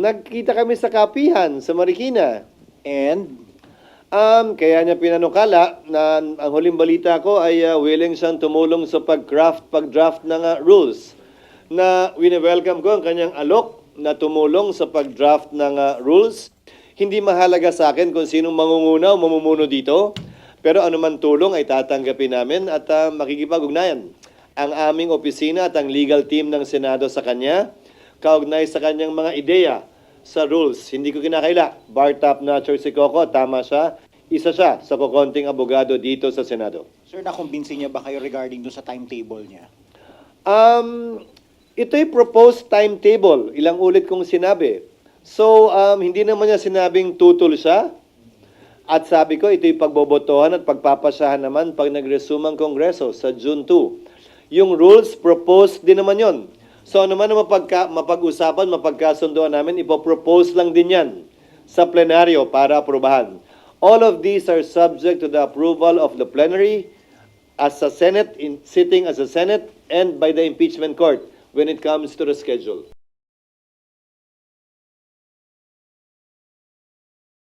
nagkita kami sa kapihan sa Marikina. And Kaya niya pinanukala na ang huling balita ko ay willing siyang tumulong sa pag-draft ng rules. Na wini-welcome ko ang kanyang alok na tumulong sa pag-draft ng rules. Hindi mahalaga sa akin kung sinong mangunguna o mamumuno dito, pero anuman tulong ay tatanggapin namin at makikipag-ugnayan ang aming opisina at ang legal team ng Senado sa kanya, kaugnay sa kanyang mga ideya sa rules. Hindi ko kinakaila. Bar top notcher si Coco, tama siya. Isa siya sa kukonting abogado dito sa Senado. sir, nakumbinsi niya ba kayo regarding dun sa timetable niya? Ito'y proposed timetable. Ilang ulit kong sinabi. So, hindi naman niya sinabing tutol siya. At sabi ko, ito'y pagbobotohan at pagpapasahan naman pag nag-resume ang Kongreso sa June 2. Yung rules, proposed din naman yon. So, ano man ang mapag-usapan, mapagkasunduan namin, ipopropose lang din yan sa plenaryo para aprubahan. All of these are subject to the approval of the plenary as a Senate, sitting as a Senate, and by the impeachment court when it comes to the schedule.